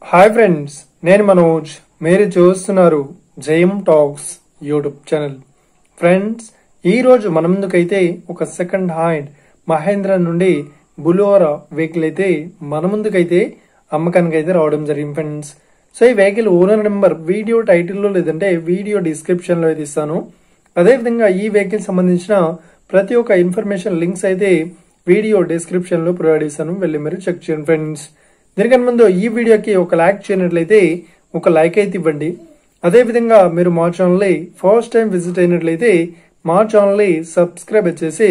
Hi friends, నేను మనోజ్. మీరు చూస్తున్నారు జయం టాక్స్ యూట్యూబ్ ఛానల్. ఫ్రెండ్స్, ఈ రోజు మన ముందుకైతే ఒక సెకండ్ హ్యాండ్ మహేంద్ర నుండి బులోరా వెహికల్ అయితే మన ముందుకైతే అమ్మకానికి అయితే రావడం జరిగింది ఫ్రెండ్స్. సో ఈ వెహికల్ ఓనర్ నెంబర్ వీడియో టైటిల్లో లేదంటే వీడియో డిస్క్రిప్షన్ లో అయితే ఇస్తాను. అదేవిధంగా ఈ వెహికల్ సంబంధించిన ప్రతి ఒక్క ఇన్ఫర్మేషన్ లింక్స్ అయితే వీడియో డిస్క్రిప్షన్ లో ప్రొవైడ్ చేస్తాను, వెళ్ళి మీరు చెక్ చేయండి ఫ్రెండ్స్. దీనికన్నా ముందు ఈ వీడియోకి ఒక లైక్ చేయనట్లయితే ఒక లైక్ అయితే ఇవ్వండి. అదేవిధంగా మీరు మా ఛానల్ని ఫస్ట్ టైం విజిట్ అయినట్లయితే మా ఛానల్ని సబ్స్క్రైబ్ చేసి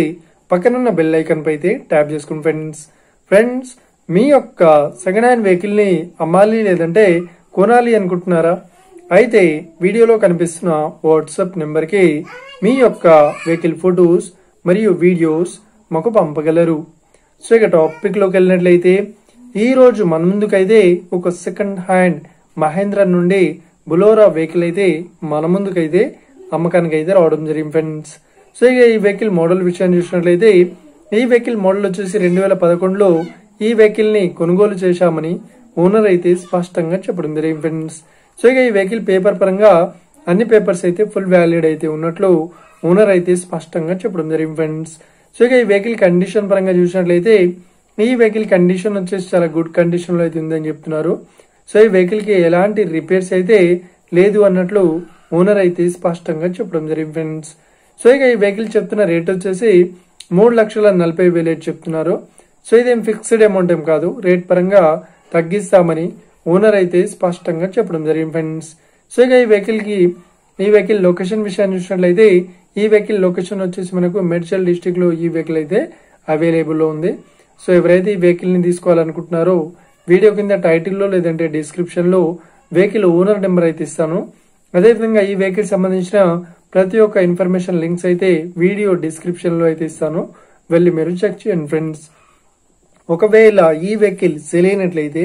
పక్కనున్న బెల్ ఐకాన్ పై అయితే ట్యాప్ చేసుకోండి ఫ్రెండ్స్. ఫ్రెండ్స్, మీ యొక్క సెకండ్ హ్యాండ్ వెహికల్ ని అమ్మాలి లేదంటే కొనాలి అనుకుంటున్నారా? అయితే వీడియోలో కనిపిస్తున్న వాట్సాప్ నెంబర్ కి మీ యొక్క వెహికల్ ఫొటోస్ మరియు వీడియోస్ మాకు పంపగలరు. సో ఇక టాపిక్ లోకి వెళ్ళినట్లయితే ఈ రోజు మన ముందుకైతే ఒక సెకండ్ హ్యాండ్ మహేంద్ర నుండి బులోరా వెహికల్ అయితే మన ముందుకైతే అమ్మకానికి అయితే రావడం జరిగింది ఫ్రెండ్స్. సో ఇక ఈ వెహికల్ మోడల్ విషయాన్ని చూసినట్లయితే ఈ వెహికల్ మోడల్ వచ్చేసి 2011లో ఈ వెహికల్ ని కొనుగోలు చేశామని ఓనర్ అయితే స్పష్టంగా చెప్పడం జరిగింది ఫ్రెండ్స్. సో ఇక ఈ వెహికల్ పేపర్ పరంగా అన్ని పేపర్స్ అయితే ఫుల్ వ్యాలిడ్ అయితే ఉన్నట్లు ఓనర్ అయితే స్పష్టంగా చెప్పడం జరిగింది ఫ్రెండ్స్. సో ఇక ఈ వెహికల్ కండిషన్ పరంగా చూసినట్లయితే ఈ వెహికల్ కండిషన్ వచ్చేసి చాలా గుడ్ కండిషన్ లో అయితే ఉందని చెప్తున్నారు. సో ఈ వెహికల్ కి ఎలాంటి రిపేర్స్ అయితే లేదు అన్నట్లు ఓనర్ అయితే స్పష్టంగా చెప్పడం జరిగింది ఫ్రెండ్స్. సో ఇక ఈ వెహికల్ చెప్తున్న రేట్ వచ్చేసి 3,40,000 అయితే చెప్తున్నారు. సో ఇదేం ఫిక్స్డ్ అమౌంట్ ఏం కాదు, రేట్ పరంగా తగ్గిస్తామని ఓనర్ అయితే స్పష్టంగా చెప్పడం జరిగింది ఫ్రెండ్స్. సో ఇక ఈ వెహికల్ లొకేషన్ విషయాన్ని చూసినట్లయితే ఈ వెహికల్ లొకేషన్ వచ్చేసి మనకు మేడ్చల్ డిస్టిక్ లో ఈ వెహికల్ అయితే అవైలబుల్ లో ఉంది. సో ఎవరైతే ఈ వెహికల్ ని తీసుకోవాలనుకుంటున్నారో వీడియో కింద టైటిల్లో లేదంటే డిస్క్రిప్షన్ లో వెహికల్ ఓనర్ నెంబర్ అయితే ఇస్తాను. అదేవిధంగా ఈ వెహికల్ సంబంధించిన ప్రతి ఒక్క ఇన్ఫర్మేషన్ లింక్స్ అయితే వీడియో డిస్క్రిప్షన్ లో అయితే ఇస్తాను, వెళ్ళి మీరు చెక్ చేయండి ఫ్రెండ్స్. ఒకవేళ ఈ వెహికల్ సేల్ అయినట్లయితే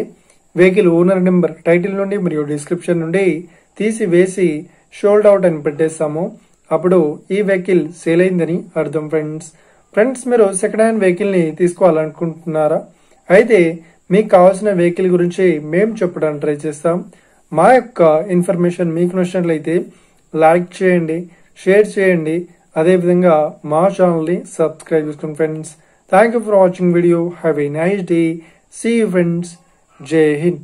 వెహికల్ ఓనర్ నెంబర్ టైటిల్ నుండి మరియు డిస్క్రిప్షన్ నుండి తీసివేసి షోల్డ్ అవుట్ అని పెట్టేస్తాము, అప్పుడు ఈ వెహికల్ సేల్ అయిందని అర్థం ఫ్రెండ్స్. ఫ్రెండ్స్, మీరు సెకండ్ హ్యాండ్ వెహికల్ ని తీసుకోవాలనుకుంటున్నారా? అయితే మీకు కావాల్సిన వెహికల్ గురించి మేము చెప్పడానికి ట్రై చేస్తాం. మా యొక్క ఇన్ఫర్మేషన్ మీకు నచ్చినట్లయితే లైక్ చేయండి, షేర్ చేయండి, అదేవిధంగా మా ఛానల్ ని సబ్స్క్రైబ్ చేసుకోండి friends. Thank you for watching video. Have a nice day. See you friends. Jai Hind.